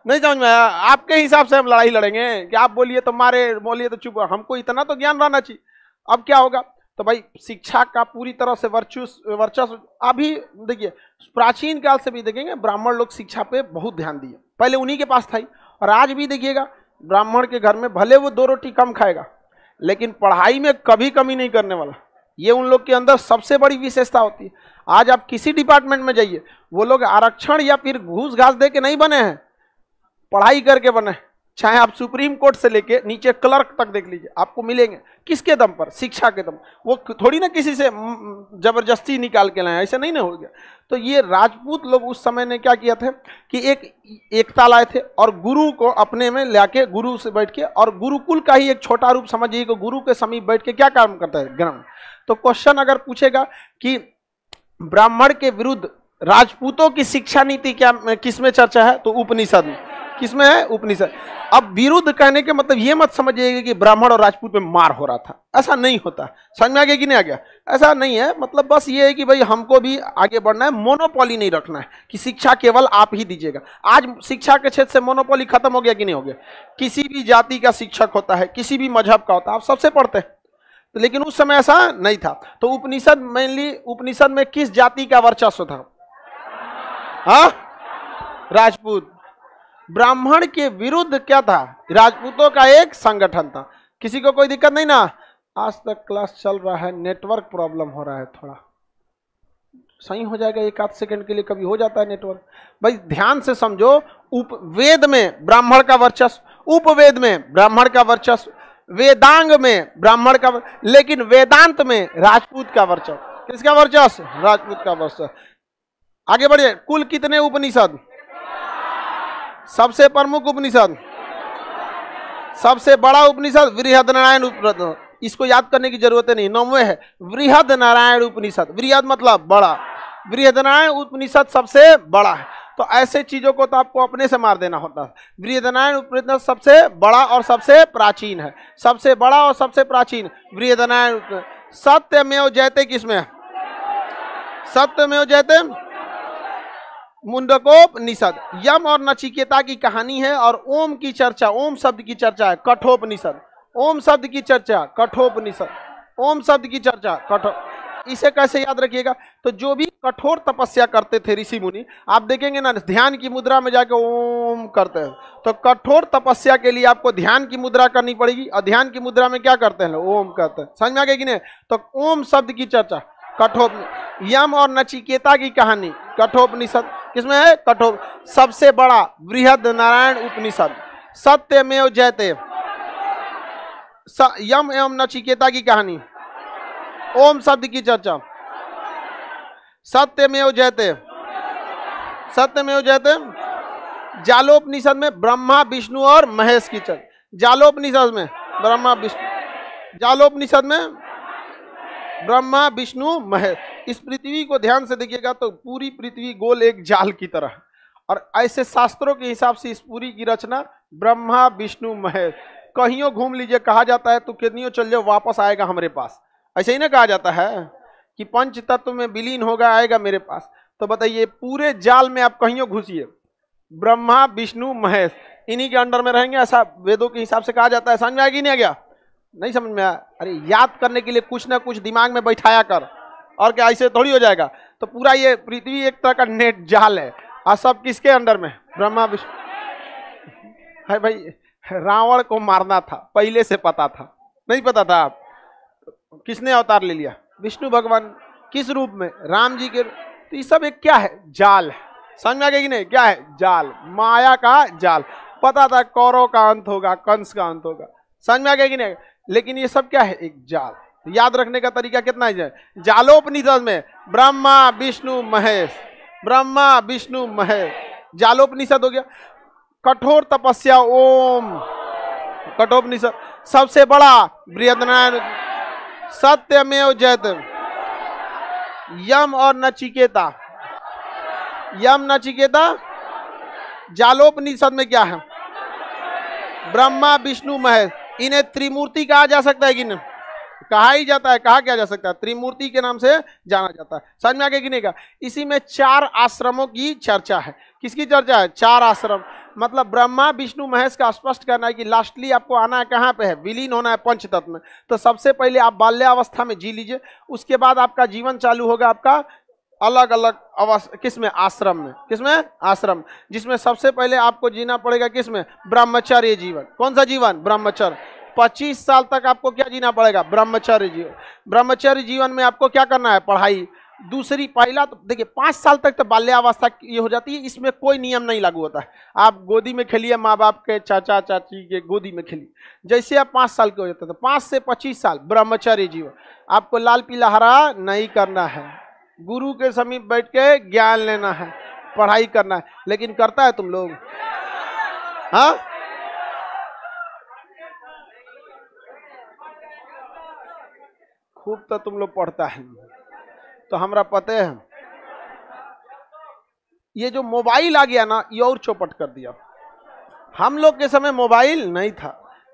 नहीं समझ में आया। आपके हिसाब से हम लड़ाई लड़ेंगे कि आप बोलिए तो मारे, बोलिए तो चुप, हमको इतना तो ज्ञान रहना चाहिए। अब क्या होगा, तो भाई शिक्षा का पूरी तरह से वर्चस्व अभी देखिए, प्राचीन काल से भी देखेंगे ब्राह्मण लोग शिक्षा पे बहुत ध्यान दिए, पहले उन्हीं के पास था ही। और आज भी देखिएगा ब्राह्मण के घर में भले वो 2 रोटी कम खाएगा, लेकिन पढ़ाई में कभी कमी नहीं करने वाला। ये उन लोग के अंदर सबसे बड़ी विशेषता होती है। आज आप किसी डिपार्टमेंट में जाइए, वो लोग आरक्षण या फिर घूस घास दे के नहीं बने हैं, पढ़ाई करके बने। चाहे आप सुप्रीम कोर्ट से लेके नीचे क्लर्क तक देख लीजिए, आपको मिलेंगे। किसके दम पर, शिक्षा के दम। वो थोड़ी ना किसी से जबरदस्ती निकाल के लाए, ऐसे नहीं ना हो गया। तो ये राजपूत लोग उस समय ने क्या किया था कि एक एकता लाए थे, और गुरु को अपने में लाके, गुरु से बैठ के, और गुरुकुल का ही एक छोटा रूप समझिए कि गुरु के समीप बैठ के क्या काम करता है, ज्ञान। तो क्वेश्चन अगर पूछेगा कि ब्राह्मण के विरुद्ध राजपूतों की शिक्षा नीति क्या किसमें चर्चा है, तो उपनिषद में। किसमें है, उपनिषद। अब विरुद्ध कहने के मतलब ये मत समझिएगा कि ब्राह्मण और राजपूत में मार हो रहा था, ऐसा नहीं होता। समझ में आ गया कि नहीं आ गया, ऐसा नहीं है। मतलब बस ये है कि भाई हमको भी आगे बढ़ना है, मोनोपोली नहीं रखना है कि शिक्षा केवल आप ही दीजिएगा। आज शिक्षा के क्षेत्र से मोनोपोली खत्म हो गया कि नहीं हो गया। किसी भी जाति का शिक्षक होता है, किसी भी मजहब का होता है, आप सबसे पढ़ते हैं। तो लेकिन उस समय ऐसा नहीं था। तो उपनिषद मेनली, उपनिषद में किस जाति का वर्चस्व था, हाँ, राजपूत। ब्राह्मण के विरुद्ध क्या था, राजपूतों का एक संगठन था। किसी को कोई दिक्कत नहीं ना, आज तक क्लास चल रहा है, नेटवर्क प्रॉब्लम हो रहा है, थोड़ा सही हो जाएगा 1 आध सेकंड के लिए, कभी हो जाता है नेटवर्क। भाई ध्यान से समझो, उपवेद में ब्राह्मण का वर्चस्व, उपवेद में ब्राह्मण का वर्चस्व, वेदांग में ब्राह्मण का, लेकिन वेदांत में राजपूत का वर्चस्व। किसका वर्चस्व, राजपूत का वर्चस्व। आगे बढ़िए, कुल कितने उपनिषद, सबसे प्रमुख उपनिषद, सबसे बड़ा उपनिषद बृहदनारायण उपनिषद। इसको याद करने की जरूरत नहीं, 9वें है बृहदनारायण उपनिषद। बृहद मतलब बड़ा, बृहदनारायण उपनिषद सबसे बड़ा है। तो ऐसे चीजों को तो आपको अपने से मार देना होता है। बृहदनारायण उपनिषद सबसे बड़ा और सबसे प्राचीन है, सबसे बड़ा और सबसे प्राचीन बृहदनारायण। सत्यमेव जयते किसमें, सत्यमेव जयते मुंडकोपनिषद। यम और नचिकेता की कहानी है, और ओम की चर्चा, ओम शब्द की चर्चा है कठोपनिषद। ओम शब्द की चर्चा कठोपनिषद, ओम शब्द की चर्चा कठोर। इसे कैसे याद रखिएगा, तो जो भी कठोर तपस्या करते थे ऋषि मुनि, आप देखेंगे ना ध्यान की मुद्रा में जाके ओम करते हैं, तो कठोर तपस्या के लिए आपको ध्यान की मुद्रा करनी पड़ेगी, और ध्यान की मुद्रा में क्या करते हैं, ओम करते हैं। समझ में आ गया कि नहीं? तो ओम शब्द की चर्चा कठोर। यम और नचिकेता की कहानी कठोपनिषद, किसमें है? कठोर। सबसे बड़ा बृहद नारायण उपनिषद सत्यमेव जयते। यम एवं नचिकेता की कहानी, ओम शब्द की चर्चा सत्यमेव जयते, सत्यमेव जयते। जालोपनिषद में ब्रह्मा विष्णु और महेश की चर्चा, जालोपनिषद में ब्रह्मा विष्णु, जालोपनिषद में ब्रह्मा विष्णु महेश। इस पृथ्वी को ध्यान से देखिएगा तो पूरी पृथ्वी गोल एक जाल की तरह, और ऐसे शास्त्रों के हिसाब से इस पूरी की रचना ब्रह्मा विष्णु महेश। कहीं घूम लीजिए, कहा जाता है तो कितनियों चल जाओ वापस आएगा हमारे पास, ऐसे ही ना कहा जाता है कि पंच तत्व में विलीन होगा आएगा मेरे पास। तो बताइए पूरे जाल में आप कहीं घुसिए, ब्रह्मा विष्णु महेश इन्हीं के अंडर में रहेंगे, ऐसा वेदों के हिसाब से कहा जाता है। समझ में आएगी नहीं आ गया? नहीं समझ में आया? अरे याद करने के लिए कुछ ना कुछ दिमाग में बैठाया कर, और क्या ऐसे थोड़ी हो जाएगा। तो पूरा ये पृथ्वी एक तरह का नेट जाल है, और सब किसके अंडर में? ब्रह्मा विष्णु है। भाई रावण को मारना था, पहले से पता था, नहीं पता था? आप किसने अवतार ले लिया? विष्णु भगवान। किस रूप में? राम जी के। तो ये सब एक क्या है? जाल है। समझ में आ गया कि नहीं? क्या है? जाल, माया का जाल। पता था कौरव का अंत होगा, कंस का अंत होगा। समझ में आ गया कि नहीं? लेकिन ये सब क्या है? एक जाल। याद रखने का तरीका कितना है? जालोपनिषद में ब्रह्मा विष्णु महेश, ब्रह्मा विष्णु महेश, जालोपनिषद हो गया। कठोर तपस्या ओम, कठोपनिषद। सबसे बड़ा बृहदनारायण सत्यमेव जयते। यम और नचिकेता, यम नचिकेता। जालोपनिषद में क्या है? ब्रह्मा विष्णु महेश। इन्हें त्रिमूर्ति कहा जा सकता है कि नहीं? कहा ही जाता है। कहा क्या जा सकता है? त्रिमूर्ति के नाम से जाना जाता है। समझ में आ गया कि नहीं? का इसी में 4 आश्रमों की चर्चा है। किसकी चर्चा है? 4 आश्रम। मतलब ब्रह्मा विष्णु महेश का स्पष्ट करना है कि लास्टली आपको आना है कहाँ पे है? विलीन होना है पंच तत्व में। तो सबसे पहले आप बाल्यावस्था में जी लीजिए, उसके बाद आपका जीवन चालू होगा आपका अलग अलग अवस्था। किसमें? आश्रम में। किसमें? आश्रम। जिसमें सबसे पहले आपको जीना पड़ेगा किसमें? ब्रह्मचर्य जीवन। कौन सा जीवन? ब्रह्मचर्य। 25 साल तक आपको क्या जीना पड़ेगा? ब्रह्मचर्य जीवन। ब्रह्मचर्य जीवन में आपको क्या करना है? पढ़ाई। दूसरी, पहला तो देखिए 5 साल तक तो बाल्यावस्था ये हो जाती है, इसमें कोई नियम नहीं लागू होता है। आप गोदी में खेलिए, माँ बाप के, चाचा चाची के गोदी में खेलिए। जैसे आप 5 साल के हो जाते हैं, तो 5 से 25 साल ब्रह्मचर्य जीवन। आपको लाल पीला हरा नहीं करना है, गुरु के समीप बैठ के ज्ञान लेना है, पढ़ाई करना है। लेकिन करता है तुम लोग? हाँ, खूब तो तुम लोग पढ़ता है, तो हमरा पता है। ये जो मोबाइल आ गया ना, ये और चौपट कर दिया। हम लोग के समय मोबाइल नहीं था,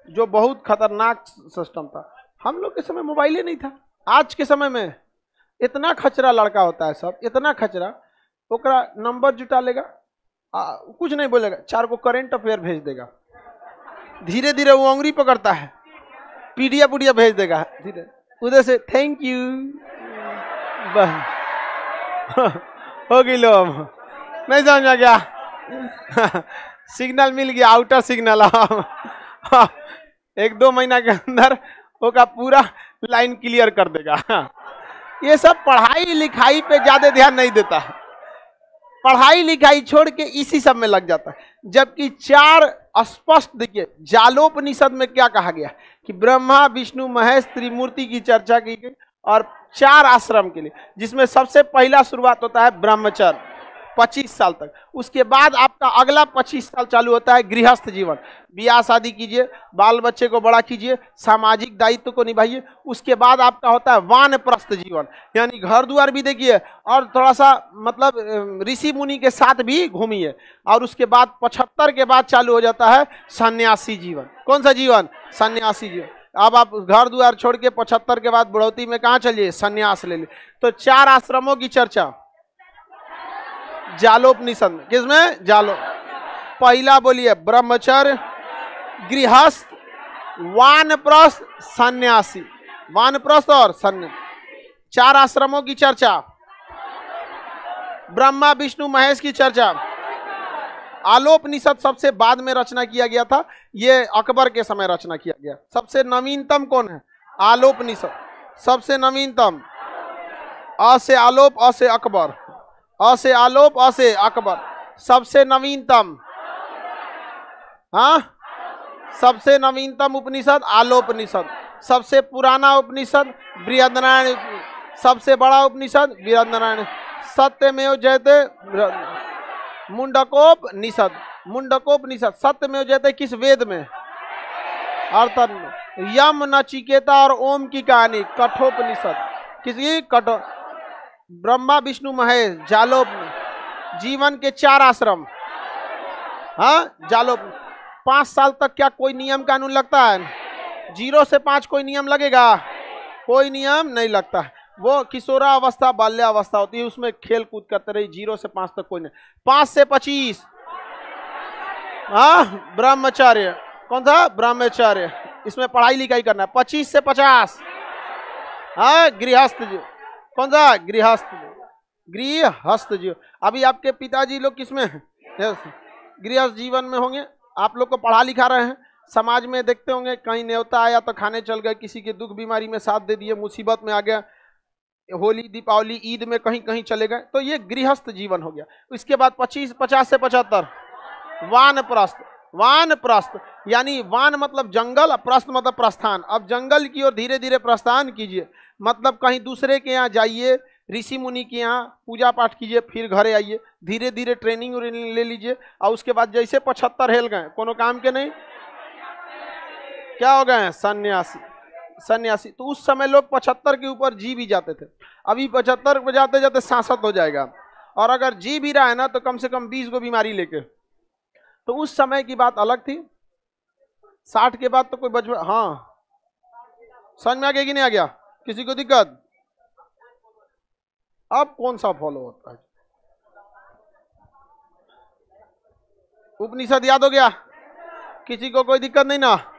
जो बहुत खतरनाक सिस्टम था। हम लोग के समय मोबाइल ही नहीं था। आज के समय में इतना खचरा लड़का होता है, सब इतना खचरा, ओकरा नंबर जुटा लेगा, कुछ नहीं बोलेगा, 4 को करंट अफेयर भेज देगा, धीरे धीरे वो उंगली पकड़ता है, पीडिया पुडिया भेज देगा, धीरे उधर से थैंक यू हो गई। लो नहीं समझ आ गया? सिग्नल मिल गया, आउटर सिग्नल। 1-2 महीना के अंदर वो का पूरा लाइन क्लियर कर देगा। ये सब पढ़ाई लिखाई पे ज्यादा ध्यान नहीं देता है, पढ़ाई लिखाई छोड़ के इसी सब में लग जाता है। जबकि 4 स्पष्ट देखिए, जालोपनिषद में क्या कहा गया कि ब्रह्मा विष्णु महेश त्रिमूर्ति की चर्चा की गई, और 4 आश्रम के लिए, जिसमें सबसे पहला शुरुआत होता है ब्रह्मचर्य 25 साल तक। उसके बाद आपका अगला 25 साल चालू होता है गृहस्थ जीवन। ब्याह शादी कीजिए, बाल बच्चे को बड़ा कीजिए, सामाजिक दायित्व को निभाइए। उसके बाद आपका होता है वानप्रस्थ जीवन, यानी घर द्वार भी देखिए, और थोड़ा सा मतलब ऋषि मुनि के साथ भी घूमिए। और उसके बाद 75 के बाद चालू हो जाता है सन्यासी जीवन। कौन सा जीवन? सन्यासी जीवन। अब आप घर द्वार छोड़ के 75 के बाद बुढ़ौती में कहाँ चलिए? सन्यास ले ली। तो 4 आश्रमों की चर्चा जालोपनिषद में। किसमें? जालो। पहला बोलिए ब्रह्मचर्य, गृहस्थ, वानप्रस्थ सन्यासी, वानप्रस्थ और सन्यासी, 4 आश्रमों की चर्चा, ब्रह्मा विष्णु महेश की चर्चा। आलोपनिषद सबसे बाद में रचना किया गया था, ये अकबर के समय रचना किया गया। सबसे नवीनतम कौन है? आलोपनिषद। सबसे नवीनतम, अ से आलोप अ से अकबर, अ से आलोप अ से अकबर। सबसे नवीनतम, हाँ, सबसे नवीनतम उपनिषद आलोपनिषद। सबसे पुराना उपनिषद बृहदनारायण। सबसे बड़ा उपनिषद बृहदनारायण। सत्यमेव जयते मुंडकोपनिषद, मुंडकोपनिषद। सत्यमेव जयते किस वेद में? अर्थात यम नचिकेता और ओम की कहानी कठोपनिषद। किसी कठो, ब्रह्मा विष्णु महेश जालोप, जीवन के 4 आश्रम, हाँ जालोप। 5 साल तक क्या कोई नियम कानून लगता है? 0 से 5 कोई नियम लगेगा? कोई नियम नहीं लगता है। वो किशोरावस्था बाल्यावस्था होती है, उसमें खेल कूद करते रही। 0 से 5 तक कोई नहीं। 5 से 25, हाँ ब्रह्मचर्य। कौन सा? ब्रह्मचर्य। इसमें पढ़ाई लिखाई करना है। 25 से 50, हाँ गृहस्थ जी। कौन सा? गृहस्थ, गृहस्थ जी। अभी आपके पिताजी लोग किसमें हैं? गृहस्थ जीवन में होंगे। आप लोग को पढ़ा लिखा रहे हैं, समाज में देखते होंगे, कहीं न्योता आया तो खाने चल गए, किसी के दुख बीमारी में साथ दे दिए, मुसीबत में आ गया, होली दीपावली ईद में कहीं कहीं चले गए, तो ये गृहस्थ जीवन हो गया। इसके बाद 50 से 75 वानप्रस्थ। वानप्रस्थ यानी वान मतलब जंगल, प्रस्थ मतलब प्रस्थान। अब जंगल की ओर धीरे धीरे प्रस्थान कीजिए, मतलब कहीं दूसरे के यहाँ जाइए, ऋषि मुनि के यहाँ पूजा पाठ कीजिए, फिर घरे आइए, धीरे धीरे ट्रेनिंग ले लीजिए। और उसके बाद जैसे 75 हेल गए, कोनो काम के नहीं, क्या हो गए? सन्यासी। सन्यासी। तो उस समय लोग 75 के ऊपर जी भी जाते थे। अभी 75 पे जाते जाते 66 हो जाएगा, और अगर जी भी रहा है ना तो कम से कम 20 गो बीमारी लेके। तो उस समय की बात अलग थी। 60 के बाद तो कोई बच, हाँ समझ में आ गया कि नहीं आ गया? किसी को दिक्कत? अब कौन सा फॉलो होता है? उपनिषद याद हो गया? किसी को कोई दिक्कत नहीं ना?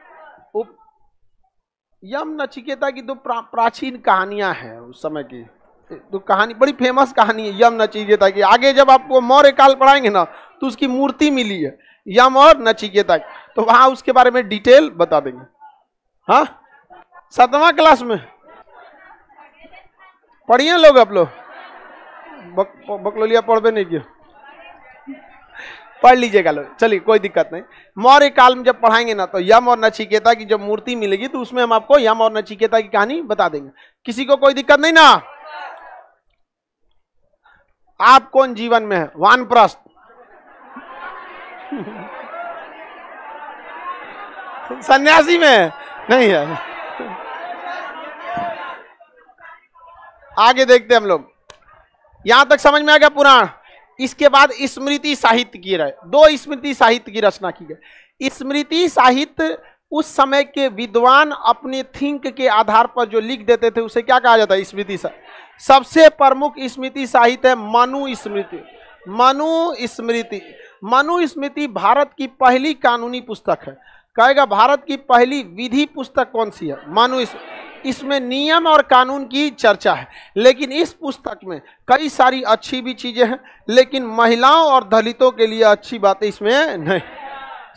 यम नचिकेता की 2 प्राचीन कहानियां हैं उस समय की। तो कहानी बड़ी फेमस कहानी है यम नचिकेता की। आगे जब आपको मौर्य काल पढ़ाएंगे ना तो उसकी मूर्ति मिली है यम और नचिकेता, तो वहां उसके बारे में डिटेल बता देंगे। हाँ 7वां क्लास में पढ़िए लोग, आप लोग बकलोलिया पढ़बे नहीं किया, पढ़ लीजिएगा लोग, चलिए कोई दिक्कत नहीं। मौर्य काल में जब पढ़ाएंगे ना तो यम और नचिकेता की जब मूर्ति मिलेगी तो उसमें हम आपको यम और नचिकेता की कहानी बता देंगे। किसी को कोई दिक्कत नहीं ना? आप कौन जीवन में है? वानप्रस्थ, सन्यासी में नहीं है? आगे देखते हम लोग। यहां तक समझ में आ गया पुराण? इसके बाद स्मृति साहित्य की रहे, 2 स्मृति साहित्य की रचना की गई। स्मृति साहित्य उस समय के विद्वान अपने थिंक के आधार पर जो लिख देते थे उसे क्या कहा जाता है? स्मृति साहित्य। सबसे प्रमुख स्मृति साहित्य है मनुस्मृति। मनुस्मृति, मनुस्मृति भारत की पहली कानूनी पुस्तक है। कहेगा भारत की पहली विधि पुस्तक कौन सी है? मनुस्मृति। इसमें नियम और कानून की चर्चा है, लेकिन इस पुस्तक में कई सारी अच्छी भी चीजें हैं, लेकिन महिलाओं और दलितों के लिए अच्छी बातें इसमें नहीं।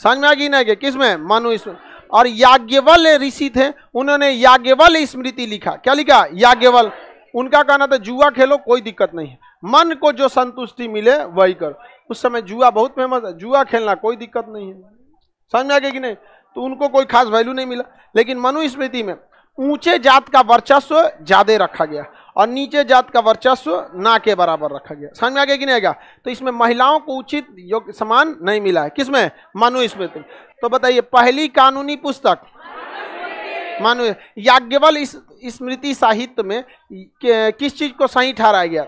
समझ में आ गई ना? किसमें? मनुस्मृति। और याज्ञवल्क्य ऋषि थे, उन्होंने याज्ञवल्क्य स्मृति लिखा। क्या लिखा? याज्ञवल्क्य। उनका कहना था जुआ खेलो कोई दिक्कत नहीं है, मन को जो संतुष्टि मिले वही करो। उस समय जुआ बहुत फेमस है, जुआ खेलना कोई दिक्कत नहीं है। समझ में आ गया कि नहीं? तो उनको कोई खास वैल्यू नहीं मिला। लेकिन मनुस्मृति में ऊंचे जात का वर्चस्व ज्यादा रखा गया और नीचे जात का वर्चस्व ना के बराबर रखा गया। समझ में आ गया कि नहीं आएगा? तो इसमें महिलाओं को उचित योग्य समान नहीं मिला है। किसमें? मनुस्मृति। तो बताइए पहली कानूनी पुस्तक मनु। याज्ञवल्क्य स्मृति साहित्य में किस चीज को सही ठहराया गया?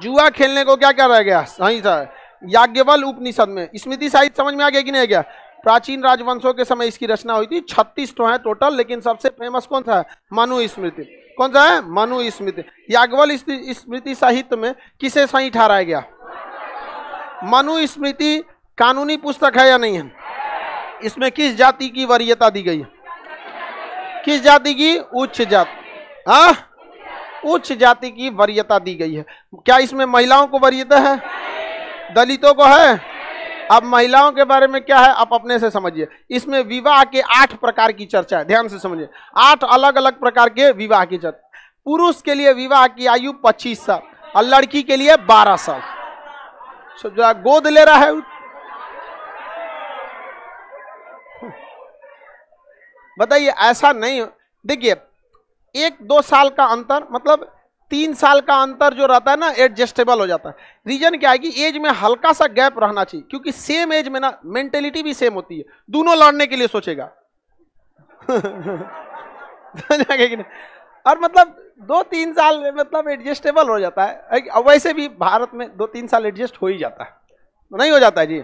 जुआ खेलने को क्या कराया गया? सही था। याज्ञवल्क्य उपनिषद में स्मृति साहित्य समझ में आ गया कि नहीं आ गया? प्राचीन राजवंशों के समय इसकी रचना हुई थी। 36 तो है टोटल, लेकिन सबसे फेमस कौन सा है? मनुस्मृति। कौन सा है? मनुस्मृति। याज्ञवल्क्य स्मृति साहित्य में किसे सही ठहराया गया? मनुस्मृति कानूनी पुस्तक है या नहीं है? इसमें किस जाति की वरीयता दी गई है? किस जाति की? उच्च जाति। हाँ, उच्च जाति की वरीयता दी गई है। क्या इसमें महिलाओं को वरीयता है? दलितों को है? अब महिलाओं के बारे में क्या है आप अपने से समझिए। इसमें विवाह के 8 प्रकार की चर्चा है, ध्यान से समझिए। 8 अलग अलग प्रकार के विवाह की चर्चा। पुरुष के लिए विवाह की आयु 25 साल और लड़की के लिए 12 साल। जो गोद ले रहा है, बताइए, ऐसा नहीं। देखिए 1-2 साल का अंतर, मतलब 3 साल का अंतर जो रहता है ना, एडजस्टेबल हो जाता है। रीजन क्या है कि एज में हल्का सा गैप रहना चाहिए, क्योंकि सेम एज में ना मेंटेलिटी भी सेम होती है, दोनों लड़ने के लिए सोचेगा। और मतलब 2-3 साल में मतलब एडजस्टेबल हो जाता है। वैसे भी भारत में 2-3 साल एडजस्ट हो ही जाता है, नहीं हो जाता है जी।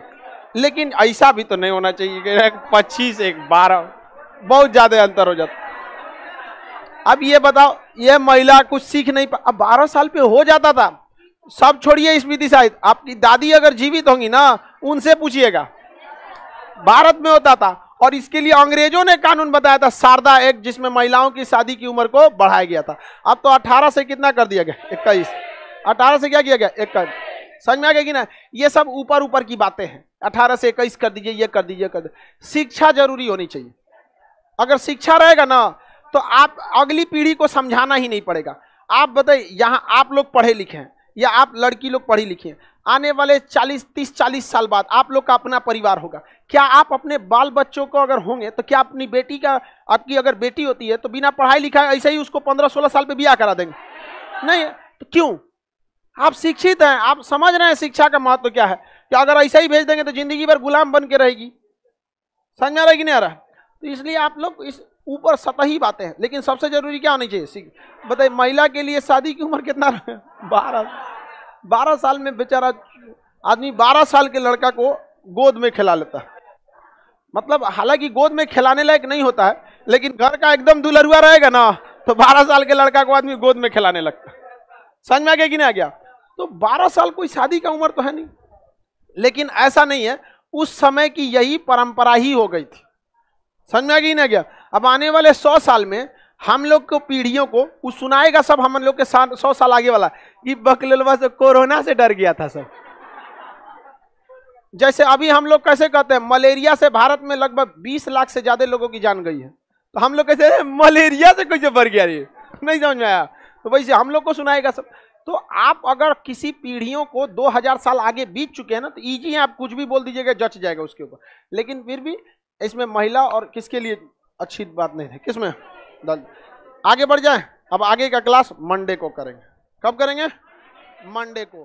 लेकिन ऐसा भी तो नहीं होना चाहिए कि 25 एक 12, बहुत ज्यादा अंतर हो जाता है। अब ये बताओ, ये महिला कुछ सीख नहीं अब 12 साल पे हो जाता था। सब छोड़िए स्मृति शाहिद, आपकी दादी अगर जीवित होंगी ना, उनसे पूछिएगा, भारत में होता था। और इसके लिए अंग्रेजों ने कानून बताया था, शारदा एक्ट, जिसमें महिलाओं की शादी की उम्र को बढ़ाया गया था। अब तो 18 से कितना कर दिया गया? 21। 18 से क्या किया गया? 21। समझ में आ गया कि ना? ये सब ऊपर ऊपर की बातें हैं। 18 से 21 कर दीजिए, ये कर दीजिए, कर दीजिए। शिक्षा जरूरी होनी चाहिए। अगर शिक्षा रहेगा ना, तो आप अगली पीढ़ी को समझाना ही नहीं पड़ेगा। आप बताइए, यहाँ आप लोग पढ़े लिखे हैं या आप लड़की लोग पढ़ी लिखी हैं, आने वाले 30-40 साल बाद आप लोग का अपना परिवार होगा। क्या आप अपने बाल बच्चों को अगर होंगे तो क्या अपनी बेटी का, आपकी अगर बेटी होती है तो बिना पढ़ाई लिखाई ऐसे ही उसको 15-16 साल पे ब्याह करा देंगे? नहीं। तो क्यों? आप शिक्षित हैं, आप समझ रहे हैं शिक्षा का महत्व क्या है। कि अगर ऐसा ही भेज देंगे तो जिंदगी भर गुलाम बन के रहेगी। समझ में आ रहा है कि नहीं आ रहा? तो इसलिए आप लोग इस ऊपर सतही बातें हैं, लेकिन सबसे जरूरी क्या होनी चाहिए? बताइए, महिला के लिए शादी की उम्र कितना? 12 साल में बेचारा आदमी 12 साल के लड़का को गोद में खिला लेता है। मतलब हालांकि गोद में खिलाने लायक नहीं होता है, लेकिन घर का एकदम दुलरुआ रहेगा ना, तो 12 साल के लड़का को आदमी गोद में खिलाने लगता है। समझ में आ गया कि नहीं आ गया? तो 12 साल कोई शादी का उम्र तो है नहीं, लेकिन ऐसा नहीं है, उस समय की यही परंपरा ही हो गई थी। समझ में आ गया नहीं गया? अब आने वाले 100 साल में हम लोग को, पीढ़ियों को वो सुनाएगा सब हम लोग के 100 साल आगे वाला कि बकलवा से कोरोना से डर गया था सब। जैसे अभी हम लोग कैसे कहते हैं, मलेरिया से भारत में लगभग 20 लाख से ज्यादा लोगों की जान गई है, तो हम लोग कैसे मलेरिया से कैसे बढ़ गया? ये नहीं समझ में आया। तो वैसे हम लोग को सुनाएगा सब। तो आप अगर किसी पीढ़ियों को 2000 साल आगे बीत चुके हैं ना, तो इजी है, आप कुछ भी बोल दीजिएगा, जच जाएगा उसके ऊपर। लेकिन फिर भी इसमें महिला और किसके लिए अच्छी बात नहीं है, किसमें? आगे बढ़ जाए। अब आगे का क्लास मंडे को करेंगे। कब करेंगे? मंडे को।